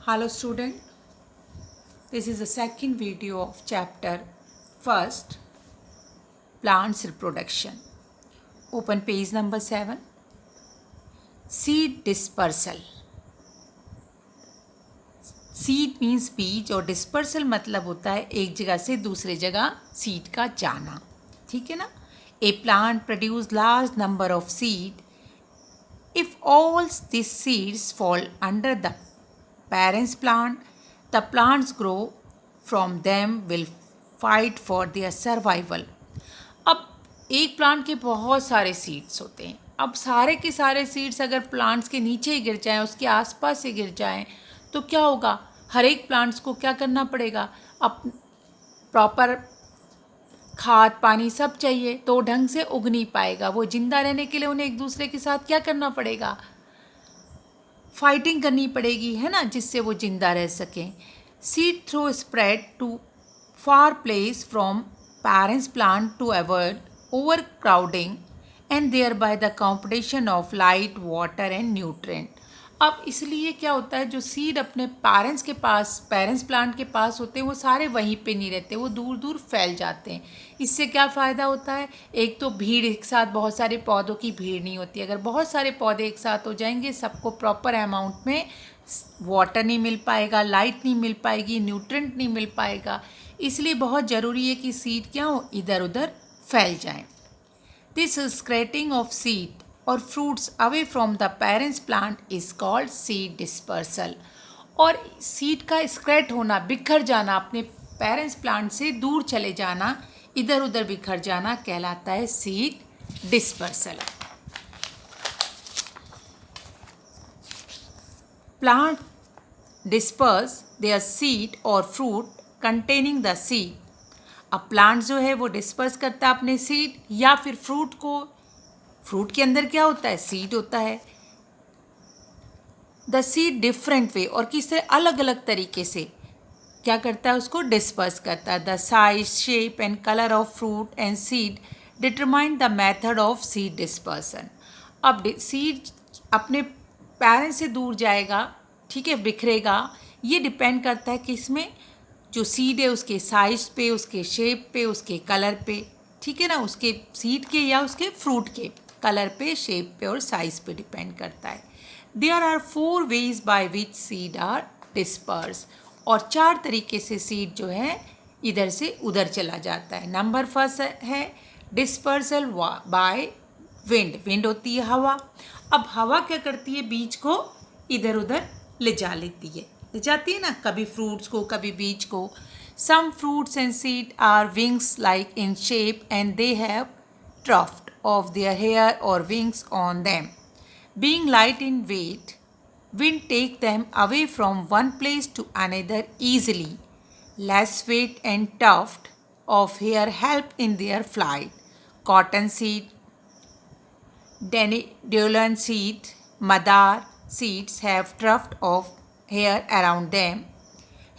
Hello student, this is the second video of chapter first, plants reproduction. Open page number 7. Seed dispersal. Seed means बीज और dispersal मतलब होता है एक जगह से दूसरे जगह seed का जाना. ठीक है ना? A plant produce large number of seed. If all these seeds fall under the parents plant, the plants grow from them will fight for their survival. अब एक प्लांट के बहुत सारे सीड्स होते हैं. अब सारे के सारे सीड्स अगर प्लांट्स के नीचे ही गिर जाएं, उसके आसपास से गिर जाएं, तो क्या होगा? हर एक प्लांट्स को क्या करना पड़ेगा? अब प्रॉपर खाद पानी सब चाहिए तो ढंग से उग नहीं पाएगा. वो जिंदा रहने के लिए उन्हें एक दूसरे के साथ क्या करना पड़ेगा? फाइटिंग करनी पड़ेगी, है ना, जिससे वो जिंदा रह सकें. Seed through spread to far place from parents plant to avoid overcrowding and thereby the competition of light water and nutrient. अब इसलिए क्या होता है, जो सीड अपने पेरेंट्स प्लांट के पास होते हैं वो सारे वहीं पे नहीं रहते, वो दूर दूर फैल जाते हैं. इससे क्या फ़ायदा होता है? एक तो भीड़, एक साथ बहुत सारे पौधों की भीड़ नहीं होती. अगर बहुत सारे पौधे एक साथ हो जाएंगे, सबको प्रॉपर अमाउंट में वाटर नहीं मिल पाएगा, लाइट नहीं मिल पाएगी, न्यूट्रेंट नहीं मिल पाएगा. इसलिए बहुत ज़रूरी है कि सीड क्या हो, इधर उधर फैल जाएं. दिस स्क्रैटिंग ऑफ सीड और fruits away from the parents plant is called seed dispersal. और सीड का स्क्रैट होना, बिखर जाना, अपने पेरेंट्स प्लांट से दूर चले जाना, इधर उधर बिखर जाना कहलाता है seed dispersal. Plant disperse there seed और फ्रूट कंटेनिंग द सीड. अब प्लांट जो है वो डिस्पर्स करता है अपने सीड या फिर फ्रूट को. फ्रूट के अंदर क्या होता है? सीड होता है. द सीड डिफरेंट वे, और किस तरह अलग अलग तरीके से क्या करता है, उसको डिस्पर्स करता है. The size, shape and colour of fruit and seed determine the method of seed dispersion. अब सीड अपने पेरेंट्स से दूर जाएगा, ठीक है, बिखरेगा. ये डिपेंड करता है किस में, जो सीड है उसके साइज पे, उसके शेप पे, उसके कलर पे, ठीक है ना, उसके सीड के या उसके फ्रूट के कलर पे, शेप पे और साइज पे डिपेंड करता है. There are 4 ways by which seed are disperse. और 4 तरीके से सीड जो है इधर से उधर चला जाता है. नंबर फर्स्ट है डिस्पर्सल बाय विंड. विंड होती है हवा. अब हवा क्या करती है, बीज को इधर उधर ले जा लेती है, ले जाती है ना, कभी फ्रूट्स को कभी बीज को. Some fruits and seed are wings like in shape and they have tuft of their hair or wings on them. Being light in weight, wind take them away from one place to another easily. Less weight and tuft of hair help in their flight. Cotton seed, dandelion seed, madar seeds have tuft of hair around them.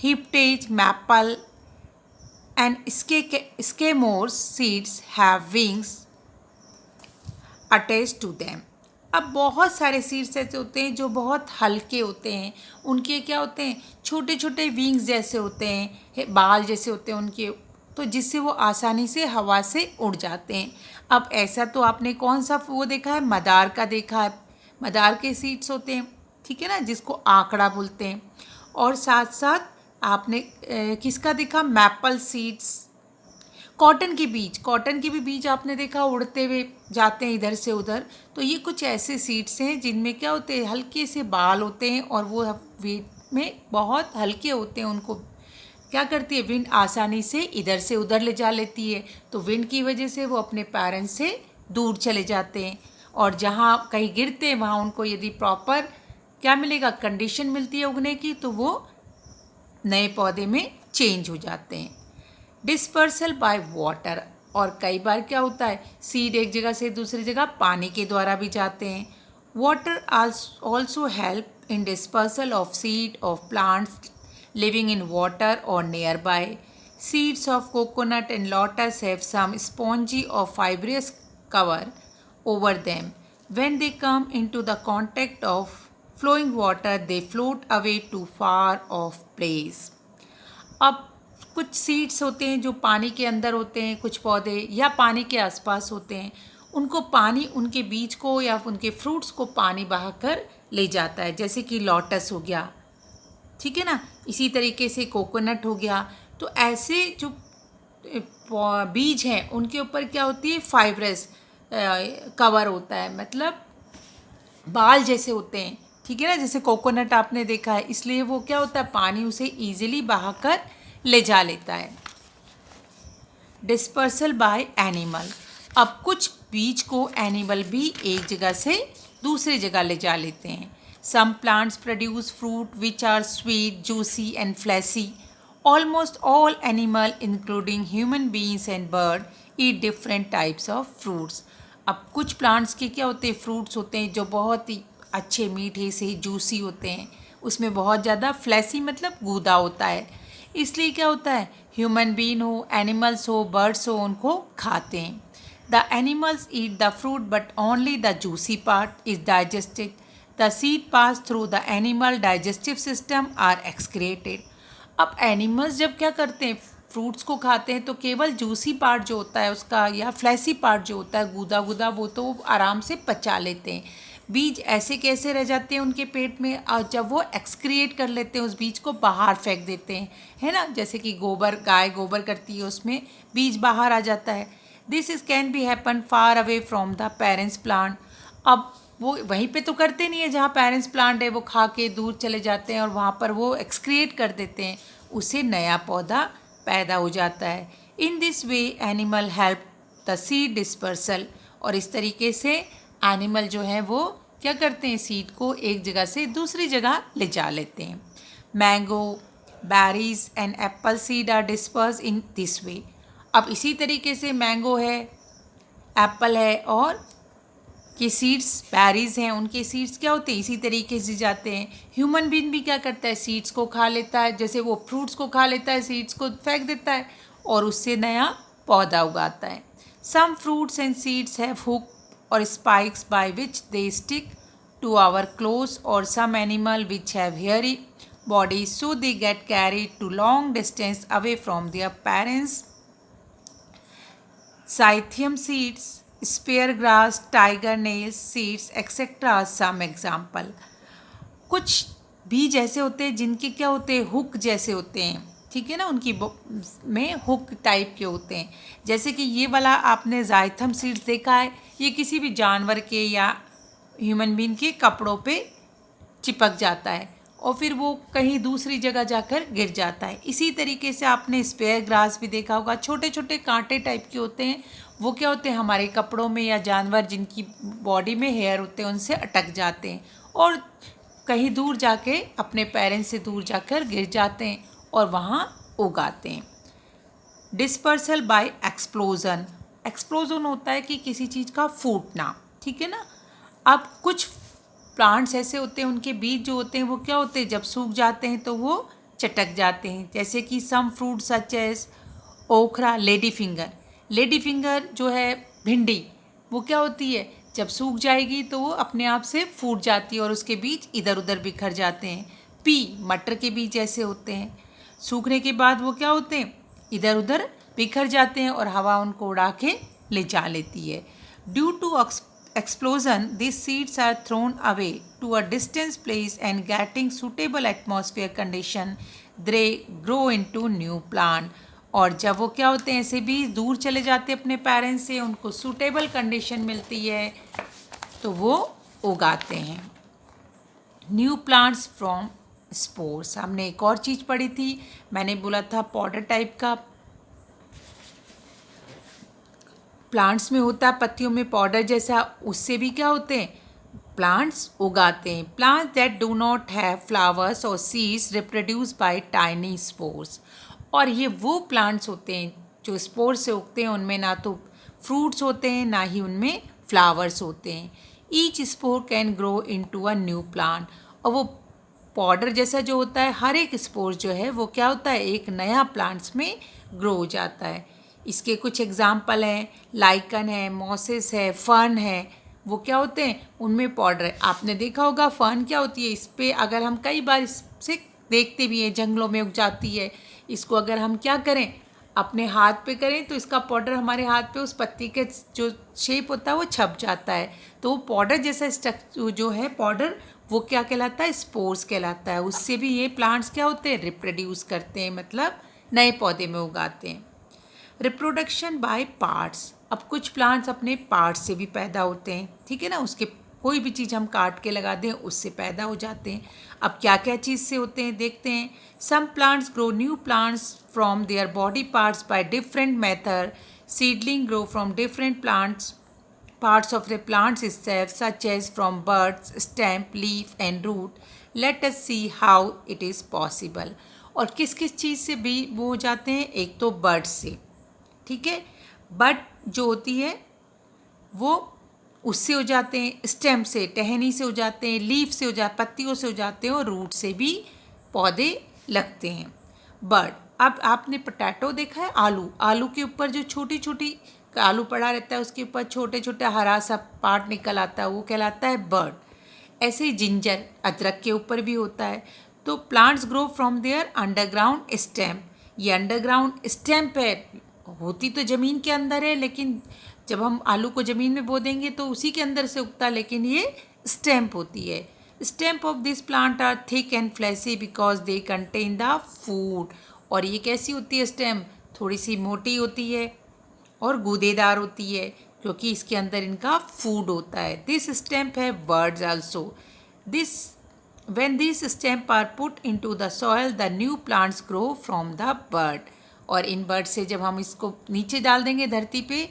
Hiptage, maple and skemore seeds have wings attach to them. अब बहुत सारे seeds ऐसे होते हैं जो बहुत हल्के होते हैं. उनके क्या होते हैं, छोटे छोटे विंग्स जैसे होते हैं, बाल जैसे होते हैं उनके, तो जिससे वो आसानी से हवा से उड़ जाते हैं. अब ऐसा तो आपने कौन सा वो देखा है, मदार का देखा है. मदार के सीड्स होते हैं, ठीक है ना, जिसको आंकड़ा बोलते हैं. और साथ साथ आपने किसका देखा, मैपल सीड्स. कॉटन के भी बीज आपने देखा उड़ते हुए जाते हैं इधर से उधर. तो ये कुछ ऐसे सीड्स हैं जिनमें क्या होते हैं, हल्के से बाल होते हैं और वो वेट में बहुत हल्के होते हैं. उनको क्या करती है, विंड आसानी से इधर से उधर ले जा लेती है. तो विंड की वजह से वो अपने पेरेंट्स से दूर चले जाते हैं. और जहाँ कहीं गिरते हैं वहाँ उनको यदि प्रॉपर क्या मिलेगा, कंडीशन मिलती है उगने की, तो वो नए पौधे में चेंज हो जाते हैं. Dispersal by water. और कई बार क्या होता है, सीड एक जगह से दूसरी जगह पानी के द्वारा भी जाते हैं. Water also help in dispersal of seed of plants living in water or nearby. Seeds of coconut and lotus have some spongy or fibrous cover over them. When they come into the contact of flowing water they float away to far off place. अब कुछ seeds होते हैं जो पानी के अंदर होते हैं, कुछ पौधे या पानी के आसपास होते हैं, उनको पानी उनके बीज को या उनके फ्रूट्स को पानी बहाकर ले जाता है, जैसे कि लोटस हो गया, ठीक है ना। इसी तरीके से कोकोनट हो गया। तो ऐसे जो बीज हैं उनके ऊपर क्या होती है, फाइब्रस कवर होता है, मतलब बाल जैसे होते हैं, ठीक है ना। जैसे कोकोनट आपने देखा है, इसलिए वो क्या होता है, पानी उसे ईजिली बहाकर ले जा लेता है। डिस्पर्सल बाय एनिमल, अब कुछ बीज को एनिमल भी एक जगह से दूसरी जगह ले जा लेते हैं। Some plants produce fruit which are sweet, juicy and fleshy. Almost all animal including human beings and bird eat different types of fruits. अब कुछ प्लांट्स के क्या होते हैं, फ्रूट्स होते हैं जो बहुत ही अच्छे मीठे से जूसी होते हैं, उसमें बहुत ज़्यादा फ्लैसी मतलब गूदा होता है। इसलिए क्या होता है, ह्यूमन बीन हो, एनिमल्स हो, बर्ड्स हो, उनको खाते हैं। The animals eat the fruit but only the juicy part is digested. The seed pass through the animal digestive system are excreted. अब एनिमल्स जब क्या करते हैं, फ्रूट्स को खाते हैं, तो केवल जूसी पार्ट जो होता है उसका या फ्लैसी पार्ट जो होता है गूदा गूदा, वो तो आराम से पचा लेते हैं। बीज ऐसे कैसे रह जाते हैं उनके पेट में, और जब वो एक्सक्रिएट कर लेते हैं उस बीज को बाहर फेंक देते हैं, है ना। जैसे कि गोबर, गाय गोबर करती है, उसमें बीज बाहर आ जाता है। This is can be happen far away from the parents plant. अब वो वहीं पे तो करते नहीं है जहाँ पेरेंट्स प्लांट है, वो खा के दूर चले जाते हैं और वहाँ पर वो एक्सक्रिएट कर देते हैं, उससे नया पौधा पैदा हो जाता है। इन this way animal help the seed dispersal, और इस तरीके से एनिमल जो है वो क्या करते हैं, सीड को एक जगह से दूसरी जगह ले जा लेते हैं। Mango, berries and apple seed are disperse in this way. अब इसी तरीके से मैंगो है, एप्पल है, और ये सीड्स बेरीज हैं, उनके सीड्स क्या होते हैं, इसी तरीके से जाते हैं। ह्यूमन बीइंग भी क्या करता है, सीड्स को खा लेता है, जैसे वो फ्रूट्स को खा लेता है, सीड्स को फेंक देता है और उससे नया पौधा उगाता है। Some fruits and seeds have hook or spikes by which they stick to our clothes, और some animal which have hairy bodies so they get carried to long distance away from their parents. Scythium seeds, spear grass, tiger nails seeds etc. are some example. कुछ बीज ऐसे होते हैं जिनके क्या होते हैं, हुक जैसे होते हैं, ठीक है ना, उनकी में हुक टाइप के होते हैं। जैसे कि ये वाला आपने जाइथम सीड्स देखा है, ये किसी भी जानवर के या ह्यूमन बीइंग के कपड़ों पे चिपक जाता है और फिर वो कहीं दूसरी जगह जाकर गिर जाता है। इसी तरीके से आपने स्पेयर ग्रास भी देखा होगा, छोटे छोटे कांटे टाइप के होते हैं, वो क्या होते हैं, हमारे कपड़ों में या जानवर जिनकी बॉडी में हेयर होते हैं उनसे अटक जाते हैं और कहीं दूर जाके अपने पेरेंट्स से दूर जाकर गिर जाते हैं और वहाँ उगाते हैं। डिस्पर्सल बाय एक्सप्लोजन, एक्सप्लोजन होता है कि किसी चीज़ का फूटना, ठीक है ना। अब कुछ प्लांट्स ऐसे होते हैं, उनके बीज जो होते हैं वो क्या होते हैं, जब सूख जाते हैं तो वो चटक जाते हैं। जैसे कि सम fruit such as ओखरा, lady finger. Lady finger जो है भिंडी, वो क्या होती है, जब सूख जाएगी तो वो अपने आप से फूट जाती है और उसके बीज इधर उधर बिखर जाते हैं। पी, मटर के बीज ऐसे होते हैं, सूखने के बाद वो क्या होते हैं, इधर उधर बिखर जाते हैं और हवा उनको उड़ा के ले जा लेती है। Due to explosion, these seeds are thrown away to a distant place and getting suitable atmosphere condition, they grow into new plant. और जब वो क्या होते हैं, ऐसे भी दूर चले जाते हैं अपने पेरेंट्स से, उनको सूटेबल कंडीशन मिलती है तो वो उगाते हैं। न्यू प्लांट्स फ्रॉम स्पोर्स, हमने एक और चीज़ पढ़ी थी, मैंने बोला था पाउडर टाइप का प्लांट्स में होता है, पत्तियों में पाउडर जैसा, उससे भी क्या होते हैं, प्लांट्स उगाते हैं। Plants that do not have flowers or seeds reproduce by tiny spores, और ये वो प्लांट्स होते हैं जो स्पोर से उगते हैं, उनमें ना तो फ्रूट्स होते हैं ना ही उनमें फ्लावर्स होते हैं। Each spore can grow into a new plant, और वो पाउडर जैसा जो होता है, हर एक स्पोर जो है वो क्या होता है, एक नया प्लांट्स में ग्रो हो जाता है। इसके कुछ एग्जाम्पल हैं, लाइकन है, मॉसेस है, फर्न है, वो क्या होते हैं, उनमें पाउडर है। आपने देखा होगा फर्न क्या होती है, इस पे अगर हम कई बार इससे देखते भी हैं, जंगलों में उग जाती है। इसको अगर हम क्या करें, अपने हाथ पे करें तो इसका पाउडर हमारे हाथ पे उस पत्ती के जो शेप होता है वो छप जाता है। तो वो पाउडर जैसा स्ट्रक्चर जो है पाउडर, वो क्या कहलाता है, स्पोर्स कहलाता है। उससे भी ये प्लांट्स क्या होते हैं, रिप्रोड्यूस करते हैं, मतलब नए पौधे में उगाते हैं। रिप्रोडक्शन बाय पार्ट्स, अब कुछ प्लांट्स अपने पार्ट्स से भी पैदा होते हैं, ठीक है ना, उसके कोई भी चीज़ हम काट के लगा दें उससे पैदा हो जाते हैं। अब क्या क्या चीज़ से होते हैं देखते हैं। Some plants grow new plants from their body parts by different method. Seedling grow from different plants parts of the plants itself, such as from buds, stem, leaf and root. Let us see how it is possible. और किस किस चीज़ से भी वो हो जाते हैं, एक तो बर्ड से, ठीक है, बड जो होती है वो उससे हो जाते हैं, स्टेम से, टहनी से हो जाते हैं, लीफ से हो जाते, पत्तियों से हो जाते हैं, और रूट से भी पौधे लगते हैं। बर्ड, अब आपने पोटैटो देखा है, आलू, आलू के ऊपर जो छोटी छोटी आलू पड़ा रहता है उसके ऊपर छोटे छोटे हरा सा पार्ट निकल आता है, वो कहलाता है बर्ड। ऐसे ही जिंजर, अदरक के ऊपर भी होता है। तो plants grow from their underground stem, ये अंडरग्राउंड स्टेम्प है, होती तो ज़मीन के अंदर है, लेकिन जब हम आलू को ज़मीन में बो देंगे तो उसी के अंदर से उगता, लेकिन ये स्टेम्प होती है। Stem of this plant are thick and fleshy because they contain the food. और ये कैसी होती है स्टेम, थोड़ी सी मोटी होती है और गूदेदार होती है, क्योंकि इसके अंदर इनका फूड होता है। दिस स्टेम्प है words also. This when these stamps are put into the soil, the new plants grow from the bud. और इन बर्ड से जब हम इसको नीचे डाल देंगे, धरती पे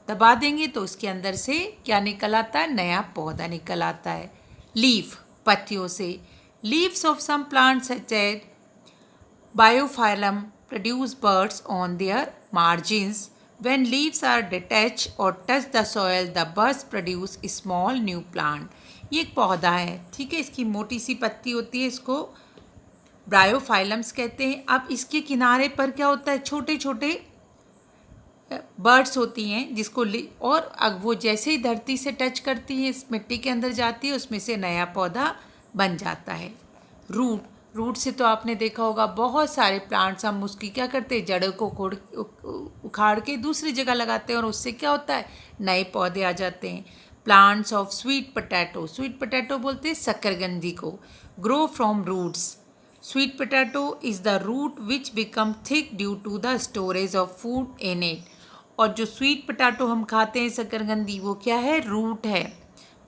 दबा देंगे, तो उसके अंदर से क्या निकल आता है, नया पौधा निकल आता है। लीफ, पत्तियों से। Leaves of some plants such as biophyllum produce buds on their margins. When leaves are detached or touch the soil, the buds produce small new plant. ये एक पौधा है, ठीक है, इसकी मोटी सी पत्ती होती है, इसको ब्रायोफाइलम्स कहते हैं। अब इसके किनारे पर क्या होता है, छोटे छोटे बर्ड्स होती हैं, जिसको और अब वो जैसे ही धरती से टच करती हैं, इस मिट्टी के अंदर जाती है, उसमें से नया पौधा बन जाता है। रूट, रूट से तो आपने देखा होगा बहुत सारे प्लांट्स हम उसकी क्या करते हैं, जड़ों को उखाड़ के दूसरी जगह लगाते हैं, और उससे क्या होता है, नए पौधे आ जाते हैं। Plants of sweet potato, sweet potato बोलते हैं शकरकंदी को, grow from roots. Sweet potato is the root which become thick due to the storage of food in it. और जो स्वीट पोटैटो हम खाते हैं शकरकंदी, वो क्या है, रूट है,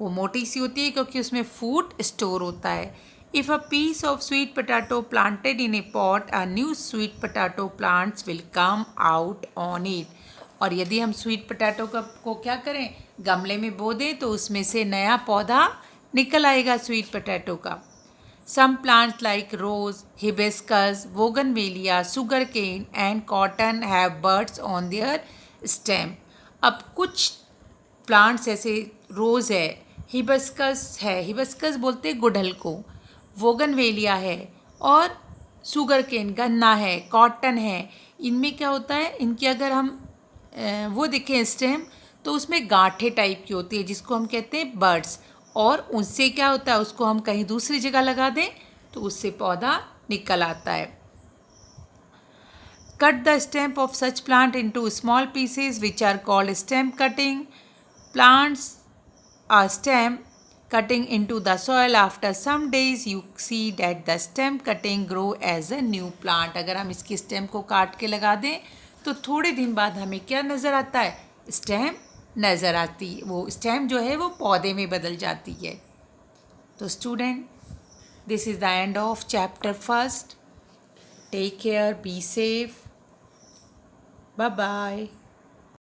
वो मोटी सी होती है क्योंकि उसमें फूड स्टोर होता है। If a piece of sweet potato planted in a pot, a new sweet potato plants will come out on it. और यदि हम स्वीट पोटैटो को क्या करें, गमले में बो दें, तो उसमें से नया पौधा निकल आएगा स्वीट पोटैटो का। Some plants like rose, hibiscus, bougainvillea, sugarcane and cotton have buds on their stem. अब कुछ प्लांट्स ऐसे रोज़ है, हिबिस्कस है, हिबिस्कस बोलते हैं गुड़हल को, वोगनवेलिया है, और शुगर केन गन्ना है, कॉटन है। इनमें क्या होता है, इनकी अगर हम वो देखें स्टेम, तो उसमें गांठें टाइप की होती है, जिसको हम कहते हैं बर्ड्स। और उससे क्या होता है, उसको हम कहीं दूसरी जगह लगा दें तो उससे पौधा निकल आता है। Cut the stem of such plant into small pieces which are called stem cutting. Plants a stem cutting into the soil. After some days you see that the stem cutting grow as a new plant. अगर हम इसकी stem को काट के लगा दें तो थोड़े दिन बाद हमें क्या नज़र आता है, स्टेम नज़र आती, वो स्टेम जो है वो पौधे में बदल जाती है। तो student, this is the end of chapter first. Take care, be safe, bye bye.